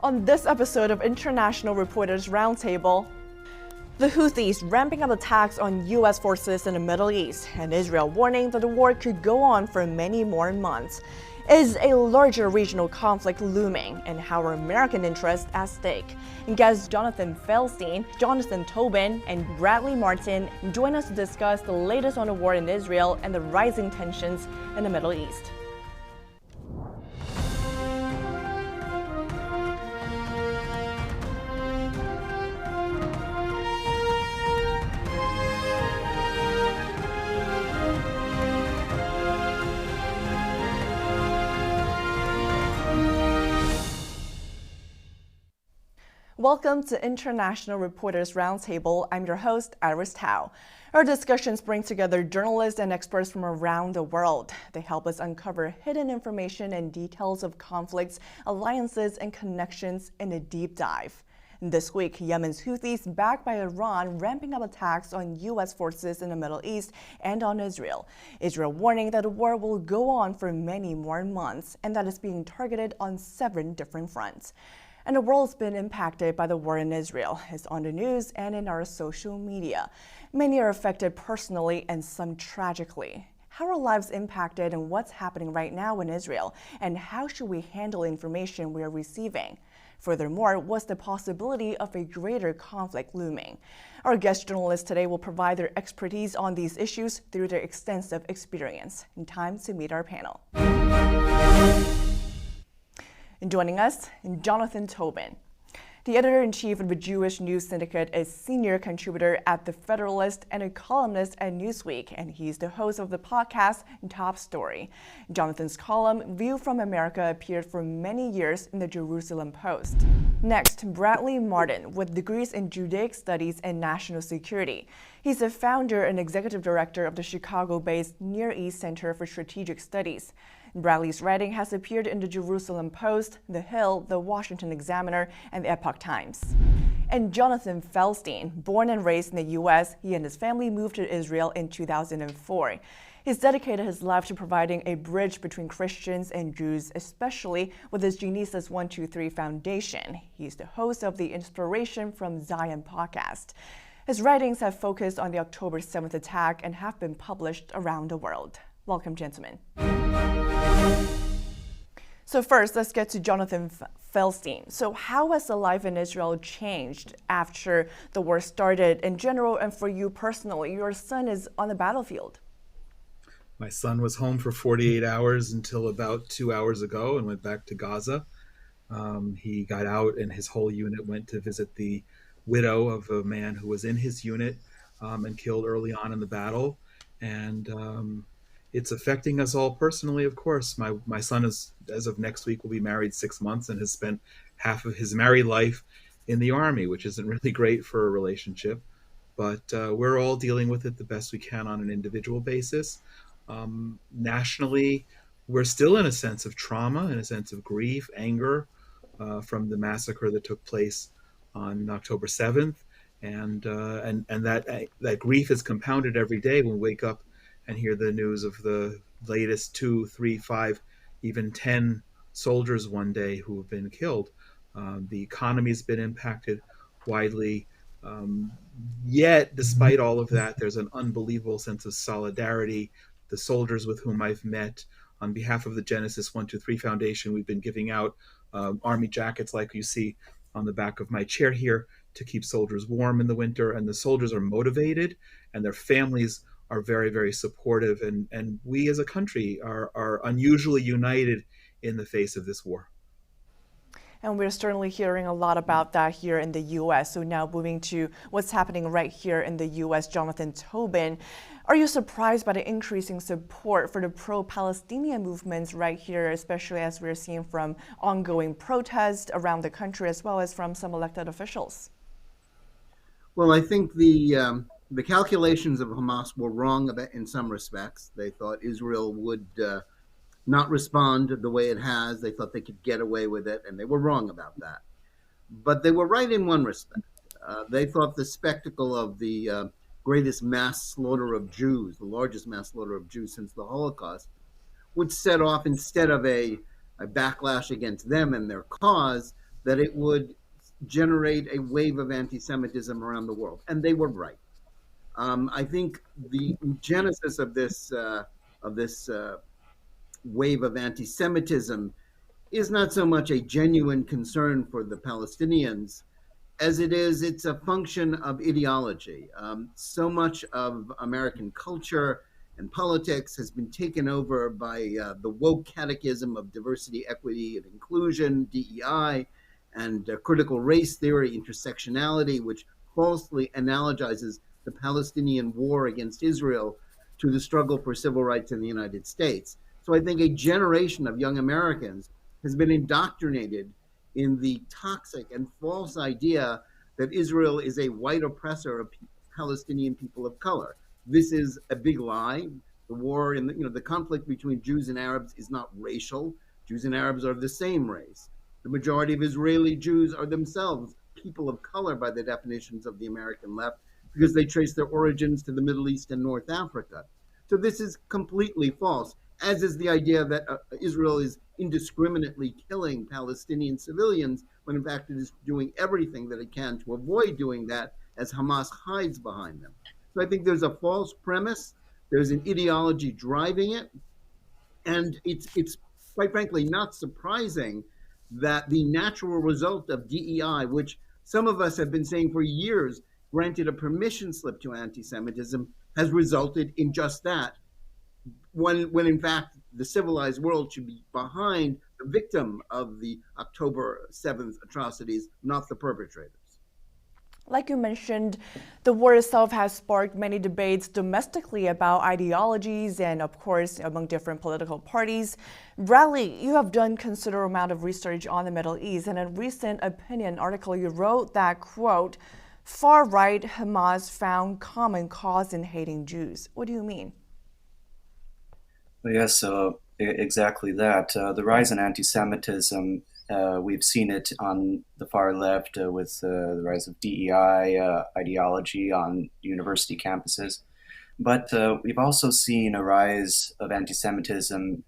On this episode of International Reporters Roundtable, the Houthis ramping up attacks on U.S. forces in the Middle East, and Israel warning that the war could go on for many more months. Is a larger regional conflict looming, and how are American interests at stake? And guests Jonathan Feldstein, Jonathan Tobin, and Bradley Martin join us to discuss the latest on the war in Israel and the rising tensions in the Middle East. Welcome to International Reporters Roundtable. I'm your host, Iris Tao. Our discussions bring together journalists and experts from around the world. They help us uncover hidden information and details of conflicts, alliances, and connections in a deep dive. This week, Yemen's Houthis, backed by Iran, ramping up attacks on U.S. forces in the Middle East and on Israel. Israel warning that the war will go on for many more months and that it's being targeted on 7 different fronts. And the world's been impacted by the war in Israel. It's on the news and in our social media. Many are affected personally and some tragically. How are lives impacted and what's happening right now in Israel? And how should we handle information we are receiving? Furthermore, what's the possibility of a greater conflict looming? Our guest journalists today will provide their expertise on these issues through their extensive experience. And time to meet our panel. And joining us, Jonathan Tobin. The editor-in-chief of the Jewish News Syndicate is senior contributor at The Federalist and a columnist at Newsweek, and he's the host of the podcast Top Story. Jonathan's column, View from America, appeared for many years in the Jerusalem Post. Next, Bradley Martin, with degrees in Judaic Studies and National Security. He's the founder and executive director of the Chicago-based Near East Center for Strategic Studies. Bradley's writing has appeared in the Jerusalem Post, The Hill, The Washington Examiner, and the Epoch Times. And Jonathan Feldstein, born and raised in the U.S., he and his family moved to Israel in 2004. He's dedicated his life to providing a bridge between Christians and Jews, especially with his Genesis 123 Foundation. He's the host of the Inspiration from Zion podcast. His writings have focused on the October 7th attack and have been published around the world. Welcome, gentlemen. So first, let's get to Jonathan Feldstein. So how has the life in Israel changed after the war started in general and for you personally? Your son is on the battlefield. My son was home for 48 hours until about 2 hours ago and went back to Gaza. He got out and his whole unit went to visit the widow of a man who was in his unit and killed early on in the battle. And it's affecting us all personally, of course. My son is, as of next week, will be married 6 months and has spent half of his married life in the Army, which isn't really great for a relationship. But we're all dealing with it the best we can on an individual basis. Nationally, we're still in a sense of trauma, in a sense of grief, anger from the massacre that took place on October 7th. And that grief is compounded every day when we wake up and hear the news of the latest 2, 3, 5, even 10 soldiers one day who have been killed. The economy's been impacted widely. Yet, despite all of that, there's an unbelievable sense of solidarity. The soldiers with whom I've met, on behalf of the Genesis 123 Foundation, we've been giving out army jackets like you see on the back of my chair here to keep soldiers warm in the winter. And the soldiers are motivated and their families are very, very supportive, and we as a country are unusually united in the face of this war. And we're certainly hearing a lot about that here in the U.S. So now moving to what's happening right here in the U.S., Jonathan Tobin, are you surprised by the increasing support for the pro-Palestinian movements right here, especially as we're seeing from ongoing protests around the country as well as from some elected officials? Well, I think the calculations of Hamas were wrong in some respects. They thought Israel would not respond the way it has. They thought they could get away with it, and they were wrong about that. But they were right in one respect. They thought the spectacle of the greatest mass slaughter of Jews, the largest mass slaughter of Jews since the Holocaust, would set off, instead of a backlash against them and their cause, that it would generate a wave of anti-Semitism around the world, and they were right. I think the genesis of this wave of anti-Semitism is not so much a genuine concern for the Palestinians as it's a function of ideology. So much of American culture and politics has been taken over by the woke catechism of diversity, equity, and inclusion, DEI, and critical race theory, intersectionality, which falsely analogizes the Palestinian war against Israel to the struggle for civil rights in the United States. So I think a generation of young Americans has been indoctrinated in the toxic and false idea that Israel is a white oppressor of Palestinian people of color. This is a big lie. The war in the conflict between Jews and Arabs is not racial. Jews and Arabs are the same race. The majority of Israeli Jews are themselves people of color by the definitions of the American left because they trace their origins to the Middle East and North Africa. So this is completely false, as is the idea that Israel is indiscriminately killing Palestinian civilians, when in fact it is doing everything that it can to avoid doing that, as Hamas hides behind them. So I think there's a false premise, there's an ideology driving it, and it's quite frankly not surprising that the natural result of DEI, which some of us have been saying for years granted a permission slip to anti-Semitism, has resulted in just that, when in fact the civilized world should be behind the victim of the October 7th atrocities, not the perpetrators. Like you mentioned, the war itself has sparked many debates domestically about ideologies and, of course, among different political parties. Bradley, you have done considerable amount of research on the Middle East, and in a recent opinion article you wrote that, quote, far-right Hamas found common cause in hating Jews. What do you mean? Yes, exactly that. The rise in anti-Semitism, we've seen it on the far left with the rise of DEI ideology on university campuses. But we've also seen a rise of anti-Semitism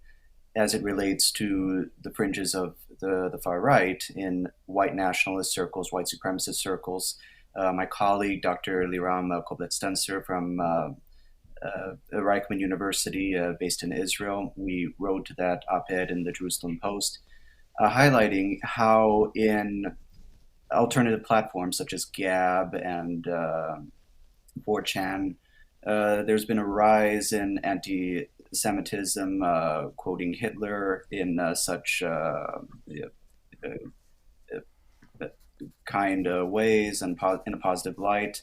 as it relates to the fringes of the far right in white nationalist circles, white supremacist circles. My colleague, Dr. Liram Koblet-Stenser from Reichman University, based in Israel, we wrote that op-ed in the Jerusalem Post, highlighting how in alternative platforms such as Gab and 4chan, there's been a rise in anti-Semitism, quoting Hitler in such kind ways and in a positive light.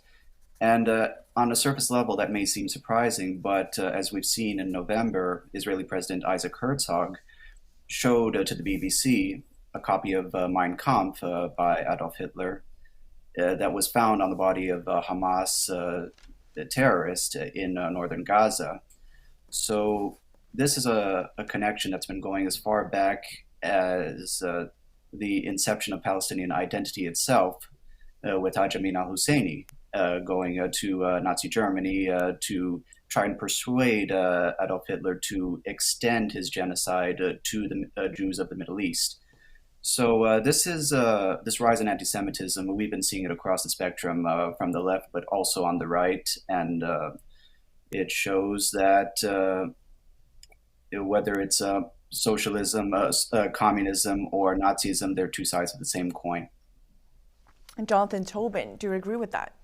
And on a surface level, that may seem surprising, but as we've seen in November, Israeli President Isaac Herzog showed to the BBC a copy of Mein Kampf by Adolf Hitler that was found on the body of a Hamas terrorist in northern Gaza. So this is a connection that's been going as far back as the inception of Palestinian identity itself with Haj Amin al-Husseini going to Nazi Germany to try and persuade Adolf Hitler to extend his genocide to the Jews of the Middle East. So this rise in anti-Semitism, we've been seeing it across the spectrum from the left, but also on the right. And it shows that whether it's socialism, communism, or Nazism, they're two sides of the same coin. And Jonathan Tobin, do you agree with that?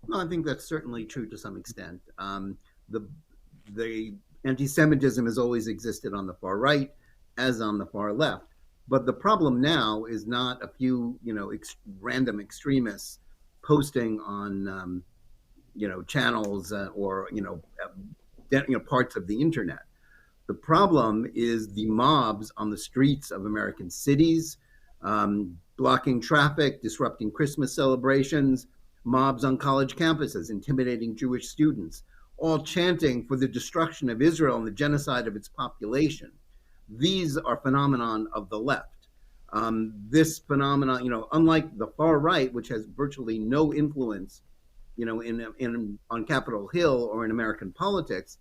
Well, I think that's certainly true to some extent. The anti-Semitism has always existed on the far right as on the far left. But the problem now is not a few, random extremists posting on, channels or, parts of the internet. The problem is the mobs on the streets of American cities, blocking traffic, disrupting Christmas celebrations, mobs on college campuses, intimidating Jewish students, all chanting for the destruction of Israel and the genocide of its population. These are phenomenon of the left. This phenomenon, unlike the far right, which has virtually no influence, on Capitol Hill or in American politics,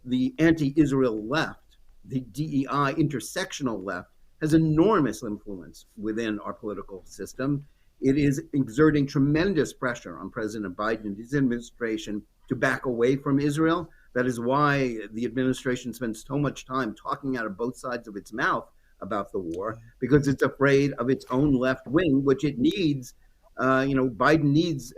the anti-Israel left, the DEI intersectional left, has enormous influence within our political system. It is exerting tremendous pressure on President Biden and his administration to back away from Israel. That is why the administration spends so much time talking out of both sides of its mouth about the war, because it's afraid of its own left wing, which it needs. Biden needs,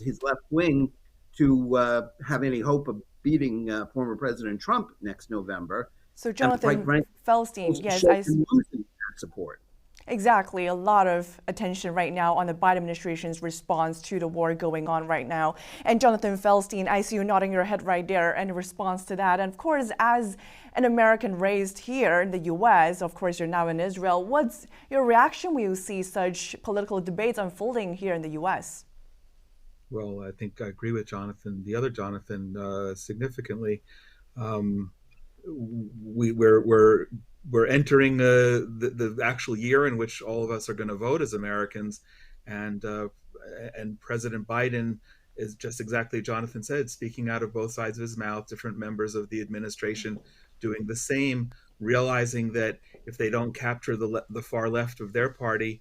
his left wing to have any hope of beating former President Trump next November. So, And quite Jonathan frankly, Felstein, yes, losing that support. Exactly. A lot of attention right now on the Biden administration's response to the war going on right now. And Jonathan Felstein, I see you nodding your head right there in response to that. And of course, as an American raised here in the U.S., of course, you're now in Israel. What's your reaction when you see such political debates unfolding here in the U.S.? Well, I think I agree with Jonathan, the other Jonathan, significantly. We're entering the actual year in which all of us are going to vote as Americans, and President Biden is just exactly Jonathan said, speaking out of both sides of his mouth. Different members of the administration doing the same, realizing that if they don't capture the far left of their party,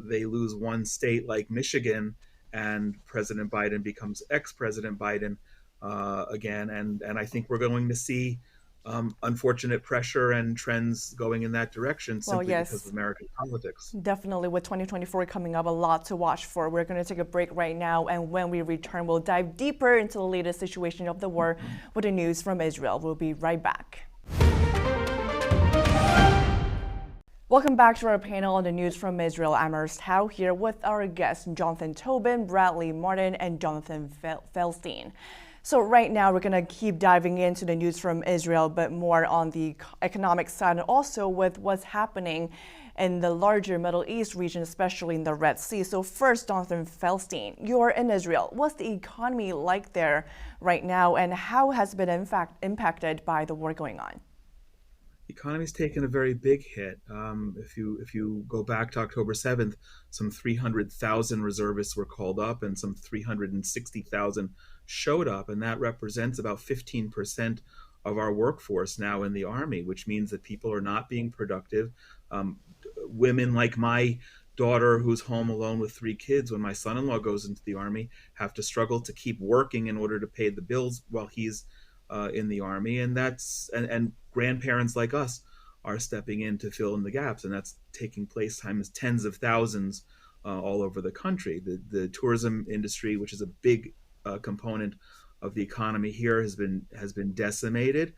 they lose one state like Michigan, and President Biden becomes ex-President Biden again. And I think we're going to see unfortunate pressure and trends going in that direction simply because of American politics. Definitely, with 2024 coming up, a lot to watch for. We're going to take a break right now, and when we return, we'll dive deeper into the latest situation of the war with the news from Israel. We'll be right back. Welcome back to our panel on the news from Israel. I'm Ernst Howe here with our guests, Jonathan Tobin, Bradley Martin, and Jonathan Felstein. So right now we're going to keep diving into the news from Israel, but more on the economic side, and also with what's happening in the larger Middle East region, especially in the Red Sea. So first, Jonathan Felstein, you're in Israel. What's the economy like there right now, and how has it been in fact impacted by the war going on? The economy's taken a very big hit. If you go back to October 7th, some 300,000 reservists were called up and some 360,000 showed up, and that represents about 15% of our workforce now in the Army, which means that people are not being productive. Women like my daughter, who's home alone with 3 kids when my son-in-law goes into the Army, have to struggle to keep working in order to pay the bills while he's in the Army, and grandparents like us are stepping in to fill in the gaps, and that's taking place times tens of thousands all over the country. The tourism industry, which is a big component of the economy here, has been decimated.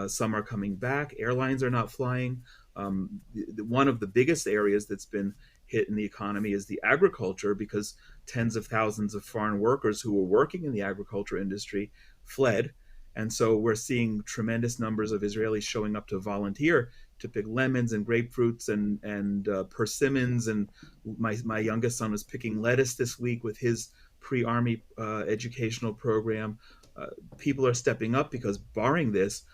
Some are coming back. Airlines are not flying. One of the biggest areas that's been hit in the economy is the agriculture, because tens of thousands of foreign workers who were working in the agriculture industry fled. And so we're seeing tremendous numbers of Israelis showing up to volunteer to pick lemons and grapefruits and persimmons. And my youngest son was picking lettuce this week with his pre-Army educational program. People are stepping up because, barring this,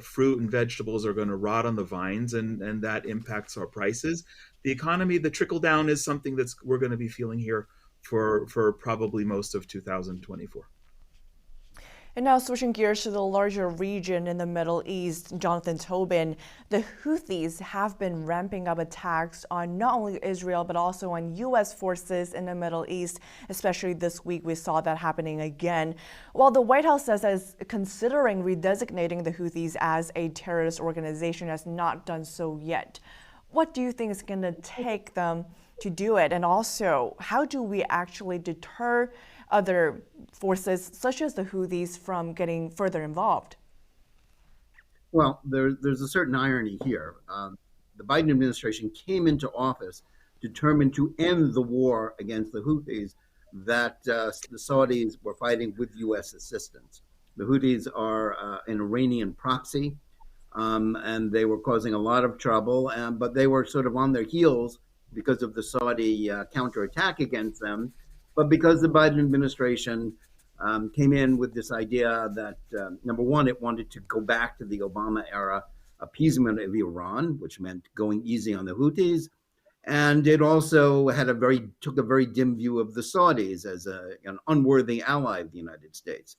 fruit and vegetables are going to rot on the vines, and that impacts our prices. The economy, the trickle down, is something we're going to be feeling here for probably most of 2024. And now switching gears to the larger region in the Middle East, Jonathan Tobin, the Houthis have been ramping up attacks on not only Israel, but also on U.S. forces in the Middle East. Especially this week, we saw that happening again. While the White House says it's considering redesignating the Houthis as a terrorist organization, has not done so yet. What do you think is going to take them to do it? And also, how do we actually deter other forces, such as the Houthis, from getting further involved? Well, there's a certain irony here. The Biden administration came into office determined to end the war against the Houthis that the Saudis were fighting with U.S. assistance. The Houthis are an Iranian proxy, and they were causing a lot of trouble, but they were sort of on their heels because of the Saudi counterattack against them. But because the Biden administration came in with this idea that, number one, it wanted to go back to the Obama era appeasement of Iran, which meant going easy on the Houthis. And it also took a very dim view of the Saudis as an unworthy ally of the United States.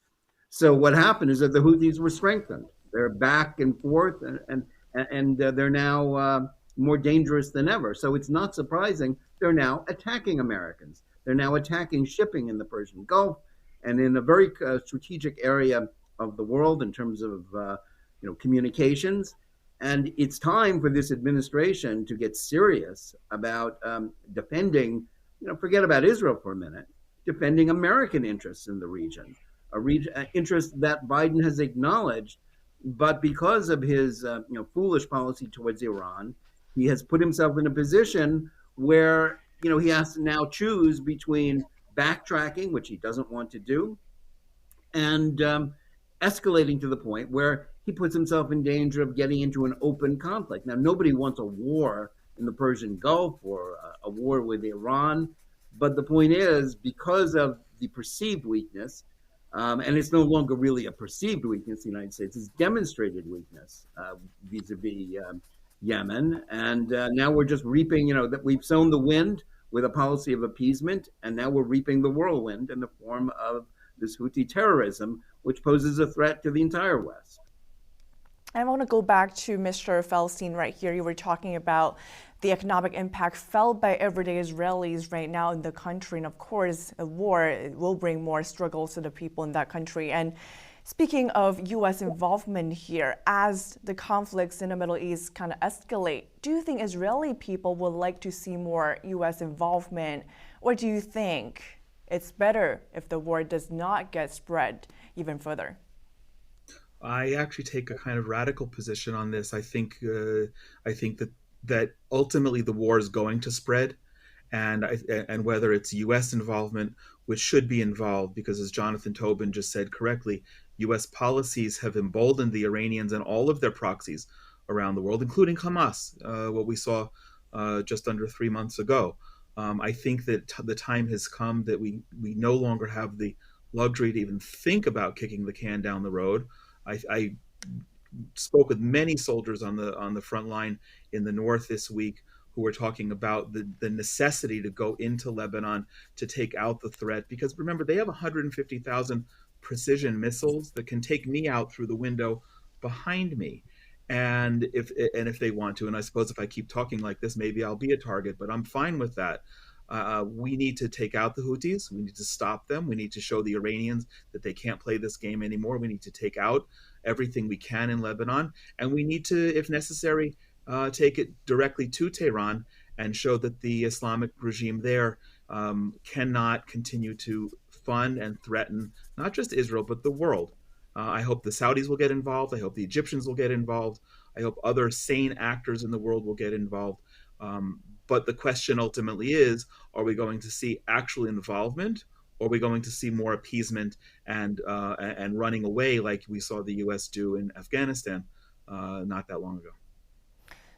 So what happened is that the Houthis were strengthened. They're back and forth, and they're now more dangerous than ever. So it's not surprising they're now attacking Americans. They're now attacking shipping in the Persian Gulf and in a very strategic area of the world in terms of communications. And it's time for this administration to get serious about defending, forget about Israel for a minute, defending American interests in the region, interest that Biden has acknowledged. But because of his foolish policy towards Iran, he has put himself in a position where he has to now choose between backtracking, which he doesn't want to do, and escalating to the point where he puts himself in danger of getting into an open conflict. Now, nobody wants a war in the Persian Gulf or a war with Iran, but the point is, because of the perceived weakness, and it's no longer really a perceived weakness, the United States has demonstrated weakness vis-a-vis Yemen, and now we're just reaping, that we've sown the wind with a policy of appeasement, and now we're reaping the whirlwind in the form of this Houthi terrorism, which poses a threat to the entire West. I want to go back to Mr. Feldstein right here. You were talking about the economic impact felt by everyday Israelis right now in the country. And of course, a war will bring more struggles to the people in that country. And speaking of U.S. involvement here, as the conflicts in the Middle East kind of escalate, do you think Israeli people would like to see more U.S. involvement? Or do you think it's better if the war does not get spread even further? I actually take a kind of radical position on this. I think that ultimately the war is going to spread, and whether it's U.S. involvement, which should be involved, because as Jonathan Tobin just said correctly, U.S. policies have emboldened the Iranians and all of their proxies around the world, including Hamas, what we saw just under 3 months ago. I think that the time has come that we no longer have the luxury to even think about kicking the can down the road. I spoke with many soldiers on the front line in the north this week who were talking about the necessity to go into Lebanon to take out the threat, because remember, they have 150,000 precision missiles that can take me out through the window behind me. And if they want to, and I suppose if I keep talking like this, maybe I'll be a target, but I'm fine with that. We need to take out the Houthis. We need to stop them. We need to show the Iranians that they can't play this game anymore. We need to take out everything we can in Lebanon. And we need to, if necessary, take it directly to Tehran and show that the Islamic regime there cannot continue to fund and threaten not just Israel, but the world. I hope the Saudis will get involved. I hope the Egyptians will get involved. I hope other sane actors in the world will get involved. But the question ultimately is, are we going to see actual involvement, or are we going to see more appeasement and running away like we saw the U.S. do in Afghanistan not that long ago?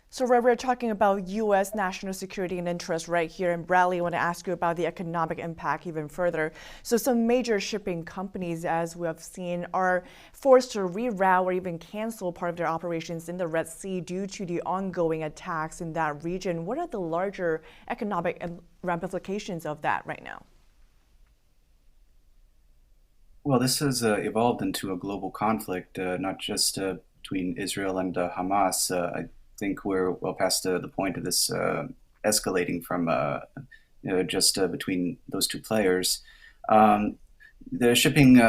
So we're talking about U.S. national security and interest right here. And Bradley, I want to ask you about the economic impact even further. So some major shipping companies, as we have seen, are forced to reroute or even cancel part of their operations in the Red Sea due to the ongoing attacks in that region. What are the larger economic ramifications of that right now? Well, this has evolved into a global conflict, not just between Israel and Hamas. I think we're well past the point of this escalating from just between those two players. The shipping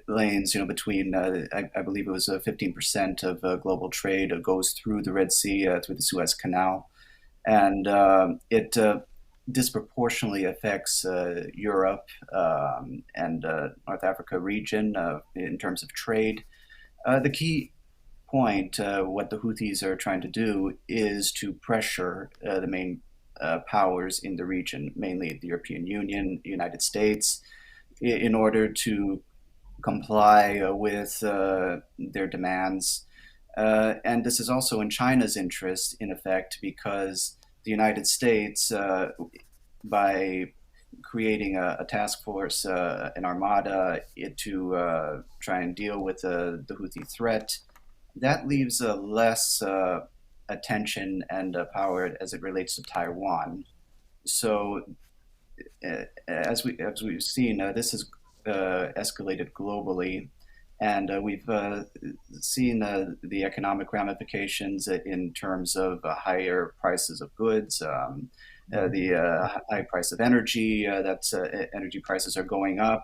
lanes, between I believe it was 15% of global trade goes through the Red Sea, through the Suez Canal, and it disproportionately affects Europe and North Africa region in terms of trade. The key point, what the Houthis are trying to do is to pressure the main powers in the region, mainly the European Union, the United States, in order to comply with their demands. And this is also in China's interest, in effect, because the United States, by creating a task force, an armada, to try and deal with the Houthi threat, that leaves less attention and power as it relates to Taiwan. So, as we've seen, this has escalated globally, And we've seen the economic ramifications in terms of higher prices of goods, the high price of energy, energy prices are going up.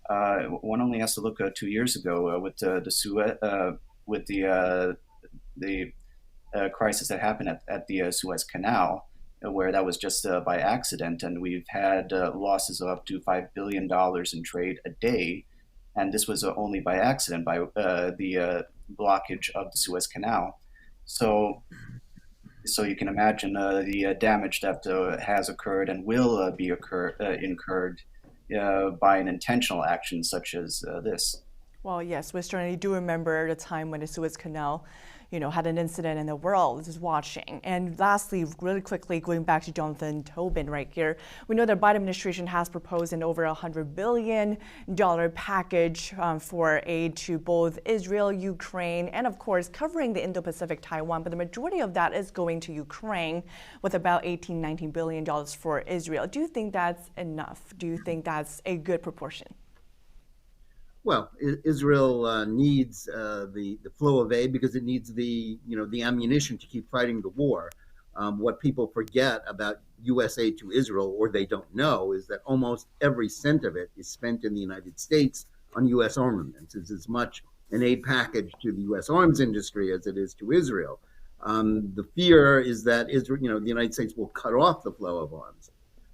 One only has to look 2 years ago with the crisis that happened at the Suez Canal, where that was just by accident, and we've had losses of up to $5 billion in trade a day, and this was only by accident by the blockage of the Suez Canal. So, so you can imagine the damage that has occurred and will incurred by an intentional action such as this. Well, yes, we certainly do remember the time when the Suez Canal, had an incident and the world is watching. And lastly, really quickly, going back to Jonathan Tobin right here, we know the Biden administration has proposed an over $100 billion package for aid to both Israel, Ukraine, and of course, covering the Indo-Pacific Taiwan. But the majority of that is going to Ukraine with about $19 billion for Israel. Do you think that's enough? Do you think that's a good proportion? Well, Israel needs the flow of aid because it needs the ammunition to keep fighting the war. What people forget about U.S. aid to Israel, or they don't know, is that almost every cent of it is spent in the United States on U.S. armaments. It's as much an aid package to the U.S. arms industry as it is to Israel. The fear is that Israel, the United States will cut off the flow of arms.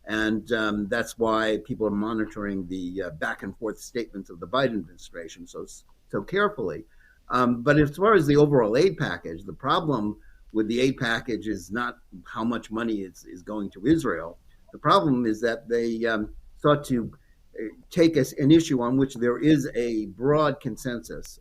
And that's why people are monitoring the back and forth statements of the Biden administration so carefully. But as far as the overall aid package, the problem with the aid package is not how much money is going to Israel. The problem is that they sought to take an issue on which there is a broad consensus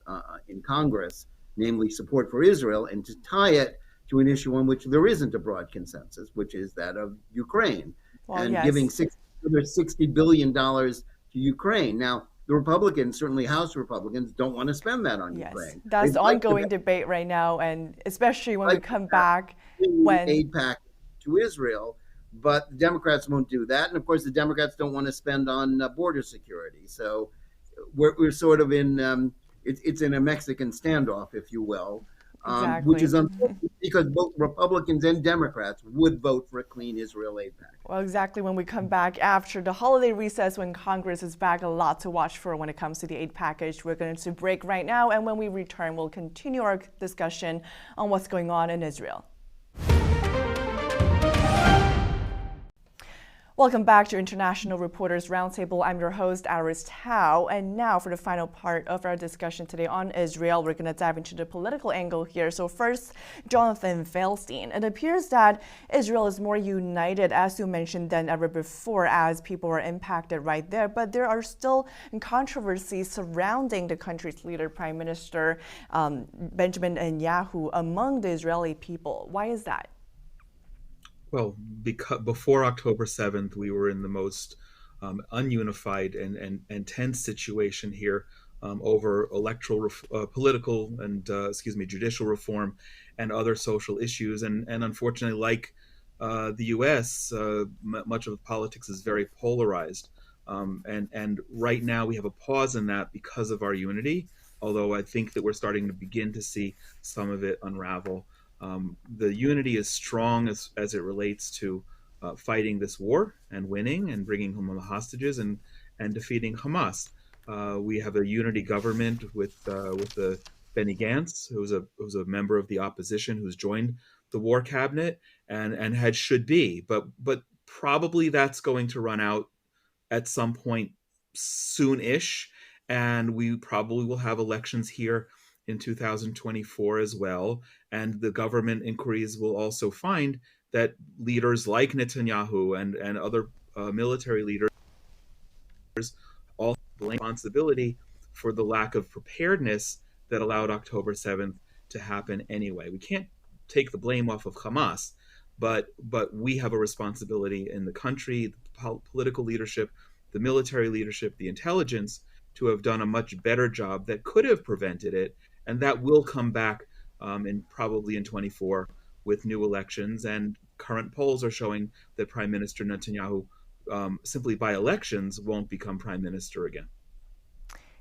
in Congress, namely support for Israel, and to tie it to an issue on which there isn't a broad consensus, which is that of Ukraine. Well, and yes. giving $60 billion to Ukraine. Now, the Republicans, certainly House Republicans, don't want to spend that on Ukraine. That's the ongoing debate right now, and especially when we come back when aid package to Israel, but the Democrats won't do that. And of course, the Democrats don't want to spend on border security. So we're sort of in it's in a Mexican standoff, if you will. Exactly. Which is unfortunate because both Republicans and Democrats would vote for a clean Israel aid package. Well, exactly. When we come back after the holiday recess, when Congress is back, a lot to watch for when it comes to the aid package. We're going to break right now, and when we return, we'll continue our discussion on what's going on in Israel. Welcome back to International Reporters Roundtable. I'm your host, Iris Tao. And now for the final part of our discussion today on Israel, we're going to dive into the political angle here. So first, Jonathan Feldstein. It appears that Israel is more united, as you mentioned, than ever before, as people are impacted right there. But there are still controversies surrounding the country's leader, Prime Minister Benjamin Netanyahu, among the Israeli people. Why is that? Well, because before October 7th, we were in the most ununified and tense situation here over political and judicial reform and other social issues. And unfortunately, like the U.S., much of politics is very polarized. And right now we have a pause in that because of our unity, although I think that we're starting to begin to see some of it unravel. The unity is strong as it relates to fighting this war and winning and bringing home the hostages and defeating Hamas. We have a unity government with the Benny Gantz, who's a member of the opposition, who's joined the war cabinet and should be, but probably that's going to run out at some point soon-ish, and we probably will have elections here in 2024 as well. And the government inquiries will also find that leaders like Netanyahu and other military leaders all blame responsibility for the lack of preparedness that allowed October 7th to happen anyway. We can't take the blame off of Hamas, but we have a responsibility in the country, the political leadership, the military leadership, the intelligence, to have done a much better job that could have prevented it. And that will come back probably in 24 with new elections. And current polls are showing that Prime Minister Netanyahu, simply by elections, won't become prime minister again.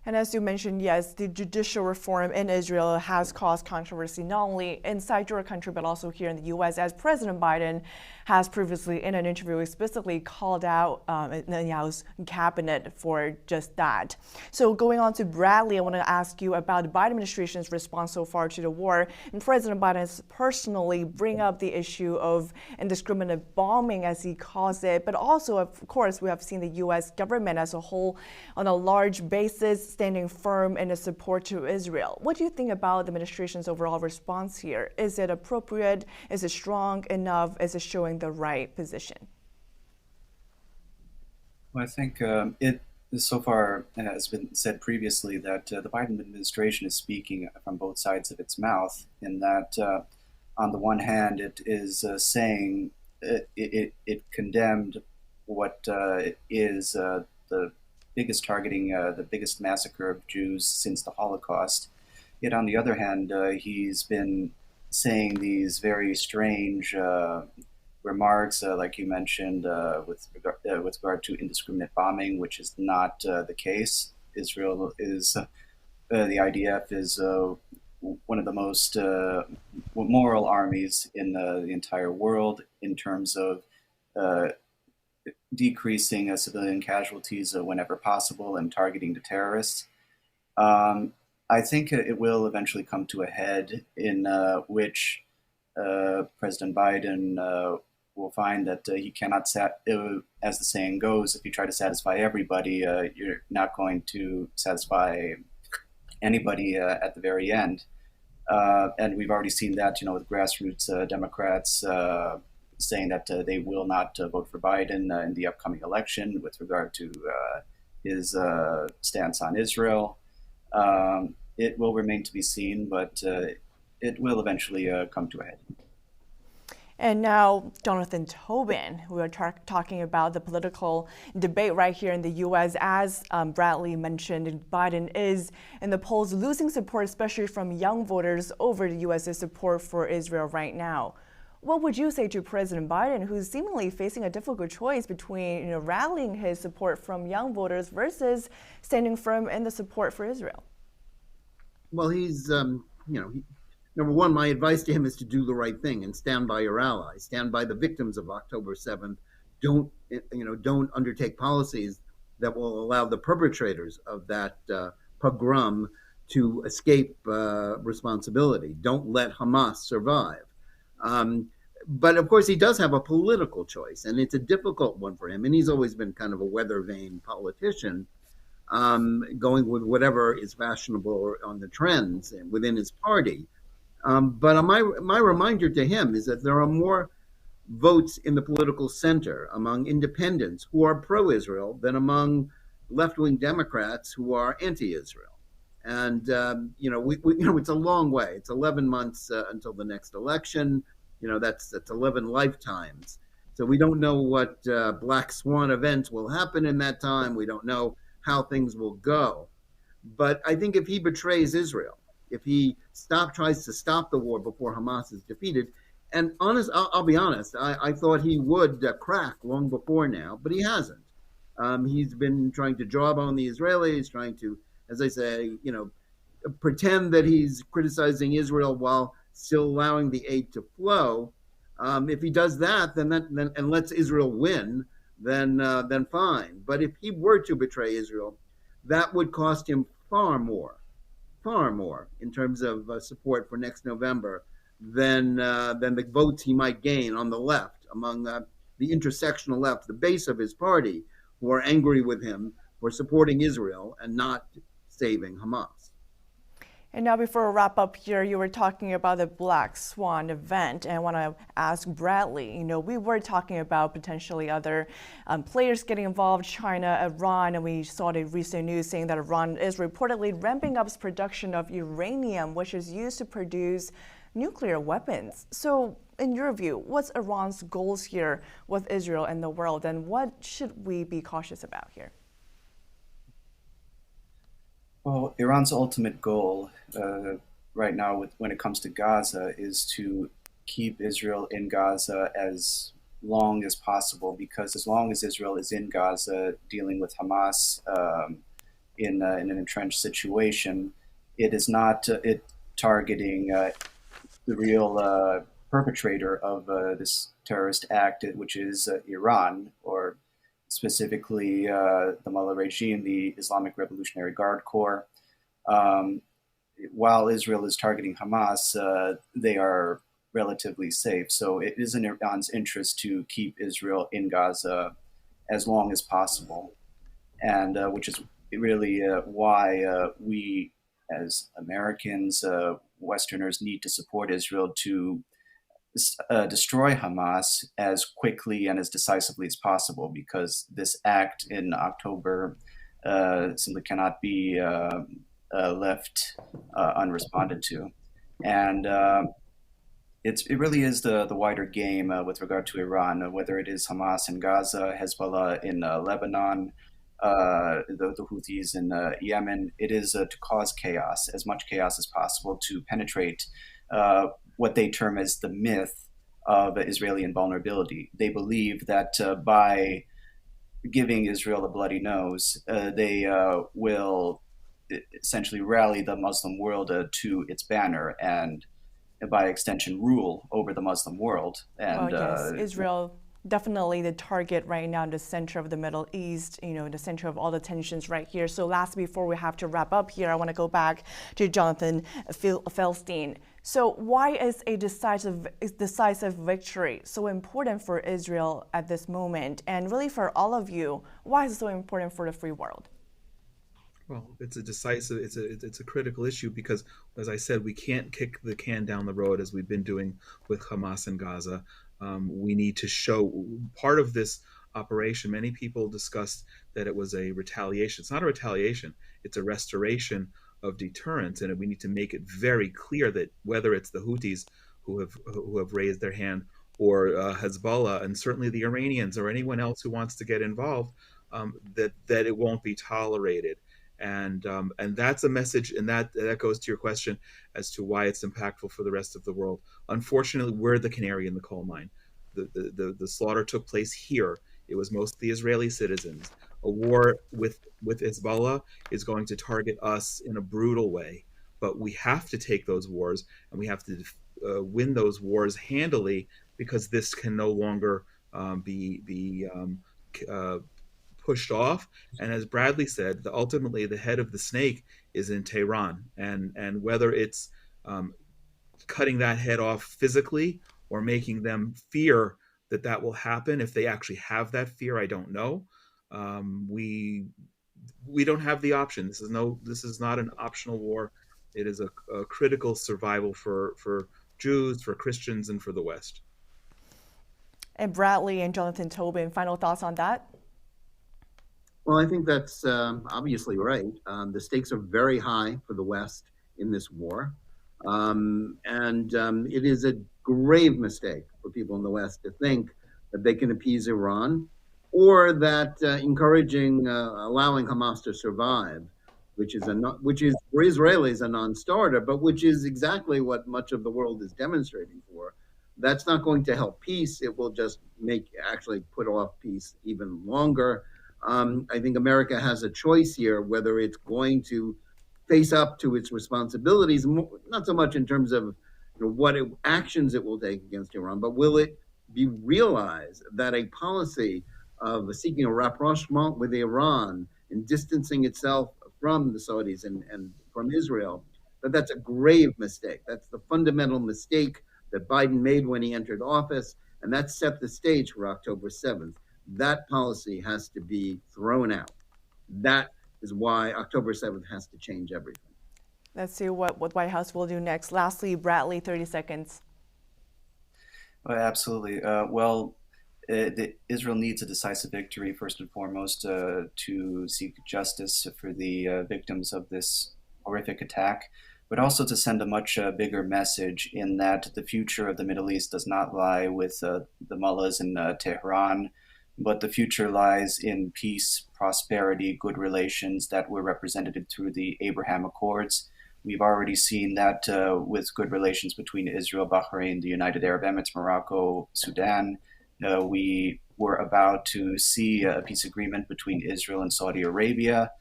And as you mentioned, yes, the judicial reform in Israel has caused controversy not only inside your country, but also here in the U.S., as President Biden has previously, in an interview, explicitly called out Netanyahu's cabinet for just that. So going on to Bradley, I want to ask you about the Biden administration's response so far to the war. And President Biden has personally bring up the issue of indiscriminate bombing, as he calls it, but also, of course, we have seen the U.S. government as a whole on a large basis standing firm in its support to Israel. What do you think about the administration's overall response here? Is it appropriate? Is it strong enough? Is it showing the right position? Well, I think it so far has been said previously that the Biden administration is speaking from both sides of its mouth, in that on the one hand, it is saying it condemned what is the biggest targeting, the biggest massacre of Jews since the Holocaust. Yet on the other hand, he's been saying these very strange remarks, like you mentioned, with regard to indiscriminate bombing, which is not the case. Israel is, the IDF is one of the most moral armies in the entire world in terms of decreasing civilian casualties whenever possible and targeting the terrorists. I think it will eventually come to a head in which President Biden will find that he cannot, as the saying goes, if you try to satisfy everybody, you're not going to satisfy anybody at the very end. And we've already seen that, with grassroots Democrats saying that they will not vote for Biden in the upcoming election with regard to his stance on Israel. It will remain to be seen, but it will eventually come to a head. And now, Jonathan Tobin, we are talking about the political debate right here in the U.S. As Bradley mentioned, Biden is in the polls losing support, especially from young voters, over the U.S.'s support for Israel right now. What would you say to President Biden, who's seemingly facing a difficult choice between rallying his support from young voters versus standing firm in the support for Israel? Well, he's, number one, my advice to him is to do the right thing and stand by your allies, stand by the victims of October 7th. Don't undertake policies that will allow the perpetrators of that pogrom to escape responsibility. Don't let Hamas survive. But of course, he does have a political choice, and it's a difficult one for him. And he's always been kind of a weather vane politician, going with whatever is fashionable on the trends within his party. But my reminder to him is that there are more votes in the political center among independents who are pro-Israel than among left-wing Democrats who are anti-Israel. And it's a long way. It's 11 months until the next election. That's 11 lifetimes. So we don't know what black swan events will happen in that time. We don't know how things will go. But I think if he betrays Israel, if he tries to stop the war before Hamas is defeated, and I'll be honest, I thought he would crack long before now, but he hasn't. He's been trying to jawbone the Israelis, trying to, as I say, pretend that he's criticizing Israel while still allowing the aid to flow. If he does that, then and lets Israel win, then fine. But if he were to betray Israel, that would cost him far more in terms of support for next November than the votes he might gain on the left, among the intersectional left, the base of his party, who are angry with him for supporting Israel and not saving Hamas. And now, before we wrap up here, you were talking about the Black Swan event, and I want to ask Bradley, we were talking about potentially other players getting involved, China, Iran, and we saw the recent news saying that Iran is reportedly ramping up its production of uranium, which is used to produce nuclear weapons. So, in your view, what's Iran's goals here with Israel and the world, and what should we be cautious about here? Well, Iran's ultimate goal right now, when it comes to Gaza, is to keep Israel in Gaza as long as possible, because as long as Israel is in Gaza dealing with Hamas, in an entrenched situation. It is not it targeting the real perpetrator of this terrorist act, which is Iran, or specifically the Mullah regime, the Islamic Revolutionary Guard Corps. Um, while Israel is targeting Hamas, they are relatively safe. So it is in Iran's interest to keep Israel in Gaza as long as possible, and which is really why we, as Americans, Westerners, need to support Israel to destroy Hamas as quickly and as decisively as possible, because this act in October simply cannot be left unresponded to. And it really is the wider game with regard to Iran, whether it is Hamas in Gaza, Hezbollah in Lebanon, the Houthis in Yemen. It is to cause chaos, as much chaos as possible, to penetrate what they term as the myth of Israeli invulnerability. They believe that by giving Israel a bloody nose, they will essentially rally the Muslim world to its banner, and by extension rule over the Muslim world. And well, yes, Israel definitely the target right now in the center of the Middle East, the center of all the tensions right here. So last, before we have to wrap up here, I want to go back to Jonathan Feldstein. So why is a decisive victory so important for Israel at this moment? And really for all of you, why is it so important for the free world? Well, it's a critical issue because, as I said, we can't kick the can down the road as we've been doing with Hamas and Gaza. We need to show part of this operation. Many people discussed that it was a retaliation. It's not a retaliation. It's a restoration of deterrence, and we need to make it very clear that whether it's the Houthis who have raised their hand, or Hezbollah, and certainly the Iranians, or anyone else who wants to get involved, that it won't be tolerated. And that's a message, and that goes to your question as to why it's impactful for the rest of the world. Unfortunately, we're the canary in the coal mine. The slaughter took place here. It was mostly Israeli citizens. A war with Hezbollah is going to target us in a brutal way, but we have to take those wars, and we have to win those wars handily, because this can no longer be pushed off. And as Bradley said, ultimately the head of the snake is in Tehran, and whether it's cutting that head off physically or making them fear that will happen, if they actually have that fear, I don't know. We don't have the option. This is not an optional war. It is a critical survival for Jews, for Christians, and for the West. And Bradley and Jonathan Tobin, final thoughts on that? Well, I think that's obviously right. The stakes are very high for the West in this war. And it is a grave mistake for people in the West to think that they can appease Iran, or that allowing Hamas to survive, which is for Israelis a non-starter, but which is exactly what much of the world is demonstrating for. That's not going to help peace. It will just actually put off peace even longer. I think America has a choice here, whether it's going to face up to its responsibilities, not so much in terms of what actions it will take against Iran, but will it be realized that a policy of seeking a rapprochement with Iran and distancing itself from the Saudis and from Israel, that's a grave mistake. That's the fundamental mistake that Biden made when he entered office, and that set the stage for October 7th. That policy has to be thrown out. That is why October 7th has to change everything. Let's see what White House will do next. Lastly, Bradley, 30 seconds. Absolutely. Israel needs a decisive victory, first and foremost, to seek justice for the victims of this horrific attack, but also to send a much bigger message in that the future of the Middle East does not lie with the mullahs in Tehran, but the future lies in peace, prosperity, good relations that were represented through the Abraham Accords. We've already seen that with good relations between Israel, Bahrain, the United Arab Emirates, Morocco, Sudan. We were about to see a peace agreement between Israel and Saudi Arabia.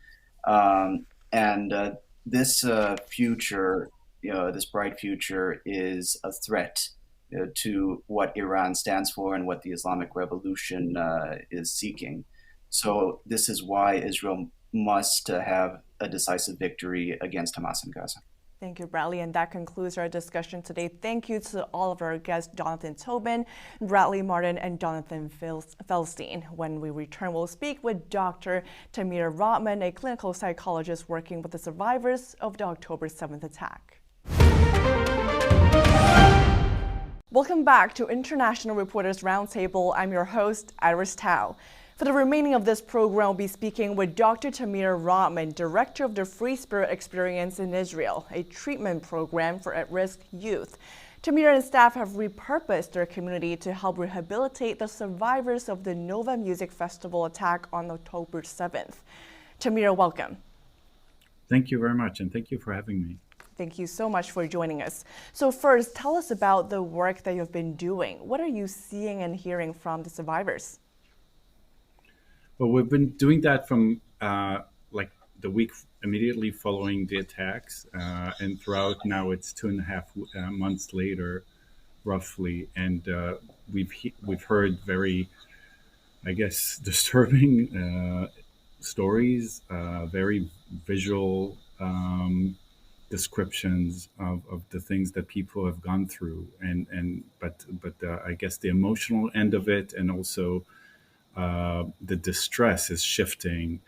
And this future, this bright future, is a threat to what Iran stands for and what the Islamic Revolution is seeking. So this is why Israel must have a decisive victory against Hamas in Gaza. Thank you, Bradley. And that concludes our discussion today. Thank you to all of our guests, Jonathan Tobin, Bradley Martin, and Jonathan Feldstein. When we return, we'll speak with Dr. Tamir Rotman, a clinical psychologist working with the survivors of the October 7th attack. Welcome back to International Reporters Roundtable. I'm your host, Iris Tao. For the remaining of this program, we'll be speaking with Dr. Tamir Rotman, director of the Free Spirit Experience in Israel, a treatment program for at-risk youth. Tamir and staff have repurposed their community to help rehabilitate the survivors of the Nova Music Festival attack on October 7th. Tamir, welcome. Thank you very much, and thank you for having me. Thank you so much for joining us. So first, tell us about the work that you've been doing. What are you seeing and hearing from the survivors? Well, we've been doing that from like the week immediately following the attacks, and throughout now it's 2.5 months later, roughly, and we've heard very, I guess, disturbing stories, very visual descriptions of the things that people have gone through, but I guess the emotional end of it, and also the distress is shifting.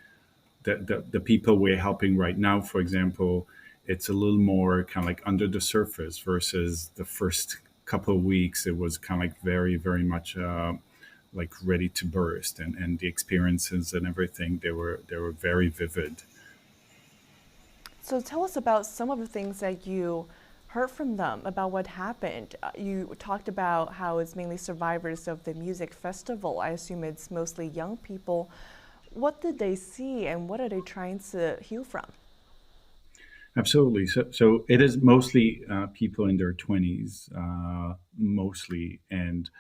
The people we're helping right now, for example, it's a little more kind of like under the surface versus the first couple of weeks. It was kind of like very, very much like ready to burst, and the experiences and everything, they were very vivid. So tell us about some of the things that you heard from them about what happened. You talked about how it's mainly survivors of the music festival. I assume it's mostly young people. What did they see and what are they trying to heal from? Absolutely. So it is mostly people in their 20s, mostly, and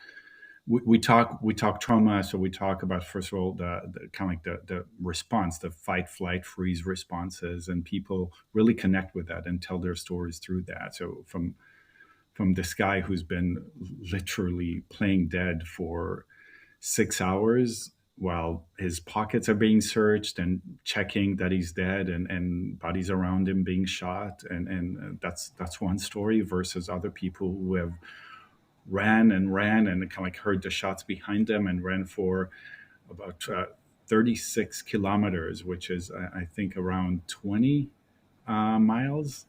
we talk trauma. So we talk about, first of all, the kind of like the response, the fight, flight, freeze responses, and people really connect with that and tell their stories through that. So from this guy who's been literally playing dead for 6 hours while his pockets are being searched and checking that he's dead, and bodies around him being shot, and that's one story, versus other people who have ran and kind of like heard the shots behind them and ran for about 36 kilometers, which is I think around 20 miles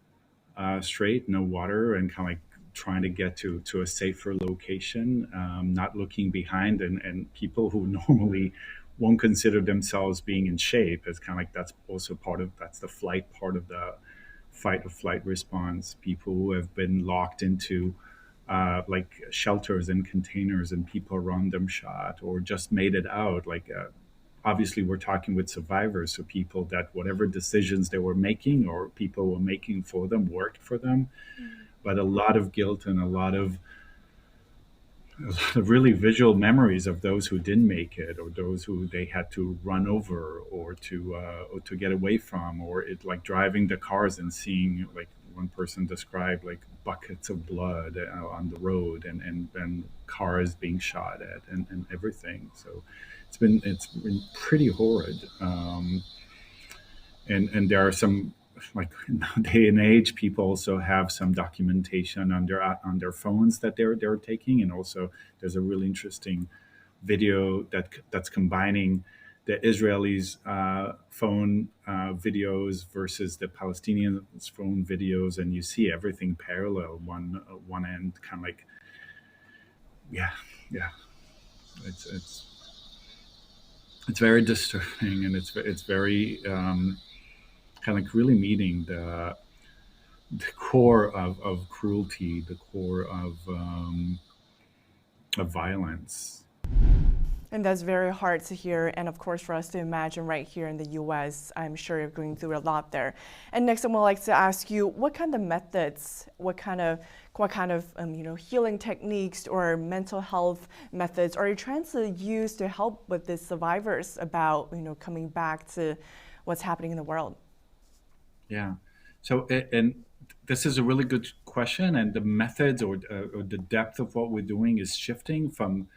straight, no water, and kind of like trying to get to a safer location, not looking behind, and people who normally won't consider themselves being in shape. It's kind of like that's also that's the flight part of the fight or flight response. People who have been locked into like shelters and containers, and people around them shot or just made it out. Like obviously we're talking with survivors, so people that whatever decisions they were making or people were making for them worked for them. But a lot of guilt and a lot of really visual memories of those who didn't make it, or those who they had to run over or to get away from, or it like driving the cars and seeing, like one person described, like buckets of blood on the road, and cars being shot at, and everything. So it's been pretty horrid. And there are some, like in day and age, people also have some documentation on their phones that they're taking, and also there's a really interesting video that's combining the Israelis' phone videos versus the Palestinians' phone videos, and you see everything parallel. One end, kind of like, yeah, it's very disturbing, and it's very kind of like really meeting the core of cruelty, the core of violence. And that's very hard to hear, and of course for us to imagine right here in the U.S. I'm sure you're going through a lot there. And next, I would like to ask you, what kind of methods, what kind of healing techniques or mental health methods are you trying to use to help with the survivors about coming back to what's happening in the world? Yeah. So, and this is a really good question, and the methods or the depth of what we're doing is shifting from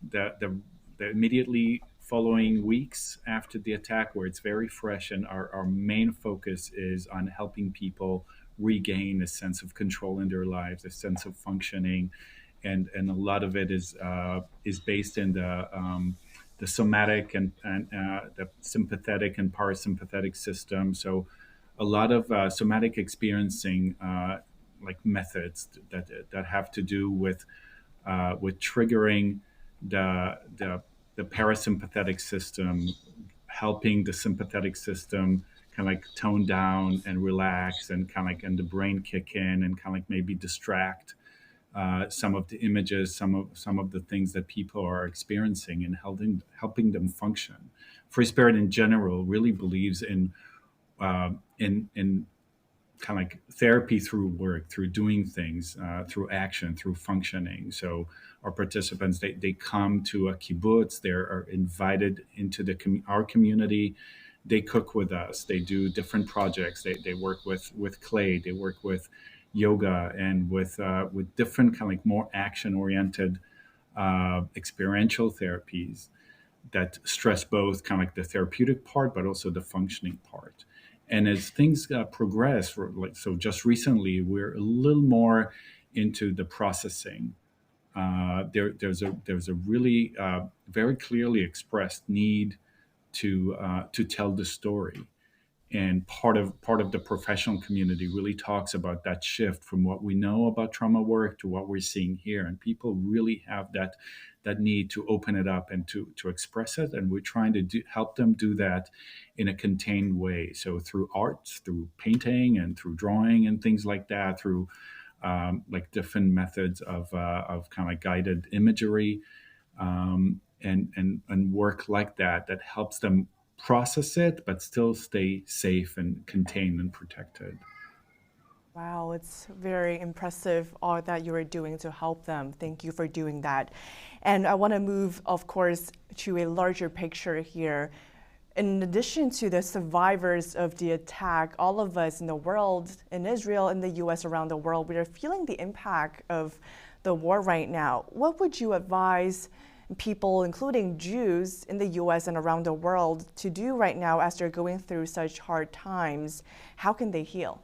the, the the immediately following weeks after the attack, where it's very fresh, and our main focus is on helping people regain a sense of control in their lives, a sense of functioning, and a lot of it is based in the somatic and the sympathetic and parasympathetic system. So a lot of somatic experiencing like methods that have to do with triggering the parasympathetic system, helping the sympathetic system kind of like tone down and relax, and kind of like and the brain kick in and kind of like maybe distract some of the images, some of the things that people are experiencing, and helping them function. Free Spirit in general really believes in kind of like therapy through work, through doing things, through action, through functioning. So our participants, they come to a kibbutz, they are invited into our community. They cook with us. They do different projects. They work with clay. They work with yoga and with different kind of like more action oriented experiential therapies that stress both kind of like the therapeutic part, but also the functioning part. And as things progress, like so, just recently, we're a little more into the processing. There's a really very clearly expressed need to tell the story, and part of the professional community really talks about that shift from what we know about trauma work to what we're seeing here, and people really have that need to open it up and to express it, and we're trying to help them do that in a contained way, so through art, through painting, and through drawing and things like that, through like different methods of kind of guided imagery, and work like that helps them process it, but still stay safe and contained and protected. Wow, it's very impressive all that you are doing to help them. Thank you for doing that. And I want to move, of course, to a larger picture here. In addition to the survivors of the attack, all of us in the world, in Israel, in the US, around the world, we are feeling the impact of the war right now. What would you advise people, including Jews in the US and around the world, to do right now as they're going through such hard times? How can they heal?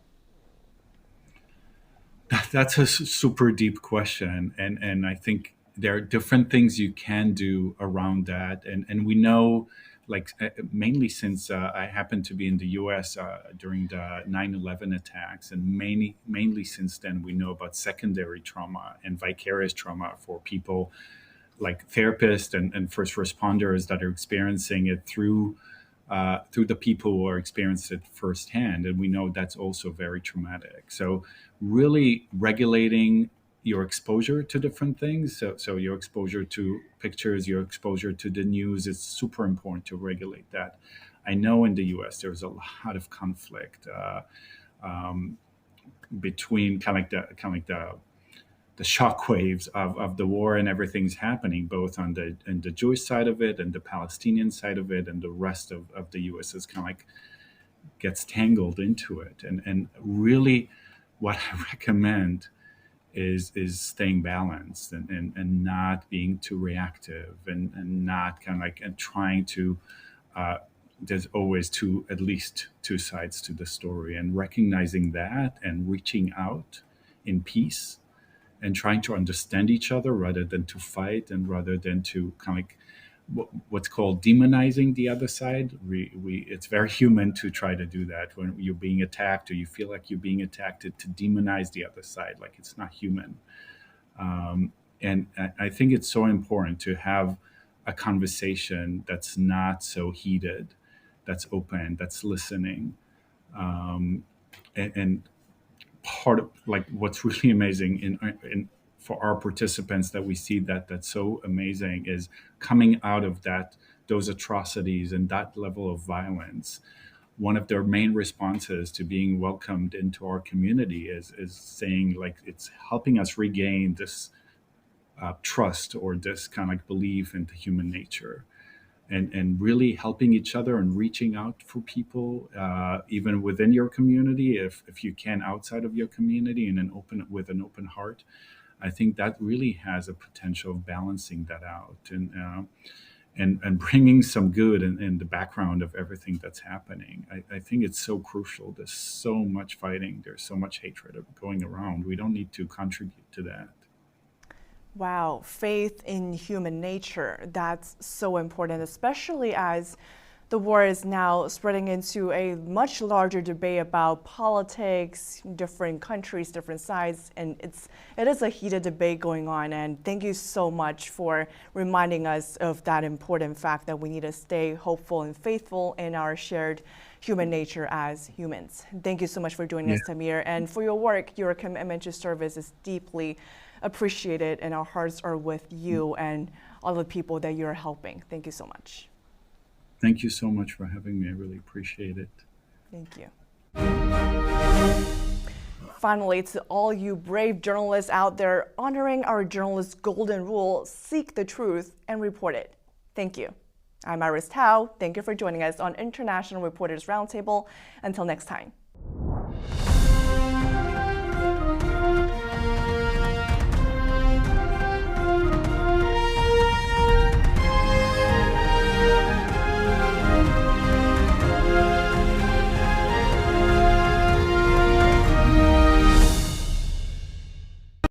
That's a super deep question, and I think there are different things you can do around that, and we know, like mainly since I happened to be in the U.S. During the 9/11 attacks, and mainly since then, we know about secondary trauma and vicarious trauma for people like therapists and first responders that are experiencing it through the people who are experiencing it firsthand, and we know that's also very traumatic. So, really regulating your exposure to different things. So your exposure to pictures, your exposure to the news is super important to regulate that. I know in the U.S. there's a lot of conflict between kind of like the shockwaves of the war, and everything's happening both on the Jewish side of it and the Palestinian side of it, and the rest of the U.S. is kind of like gets tangled into it. And really, what I recommend is staying balanced and not being too reactive, and not kind of like and trying to. There's always at least two sides to the story, and recognizing that and reaching out in peace and trying to understand each other rather than to fight, and rather than to kind of like what's called demonizing the other side. It's very human to try to do that when you're being attacked, or you feel like you're being attacked, to demonize the other side, like it's not human. And I think it's so important to have a conversation that's not so heated, that's open, that's listening, and part of like what's really amazing in for our participants that we see that's so amazing is coming out of those atrocities and that level of violence. One of their main responses to being welcomed into our community is saying like it's helping us regain this trust, or this kind of like belief into human nature. and really helping each other and reaching out for people, even within your community, if you can outside of your community, and with an open heart. I think that really has a potential of balancing that out and bringing some good in the background of everything that's happening. I think it's so crucial. There's so much fighting. There's so much hatred going around. We don't need to contribute to that. Wow, faith in human nature, that's so important, especially as the war is now spreading into a much larger debate about politics, different countries, different sides, and it is a heated debate going on. And thank you so much for reminding us of that important fact that we need to stay hopeful and faithful in our shared human nature as humans. Thank you so much for joining us, Tamir, and for your work. Your commitment to service is deeply appreciated, and our hearts are with you and all the people that you're helping. Thank you so much. Thank you so much for having me. I really appreciate it. Thank you. Finally, to all you brave journalists out there honoring our journalists' golden rule, seek the truth and report it. Thank you. I'm Iris Tao. Thank you for joining us on International Reporters Roundtable. Until next time.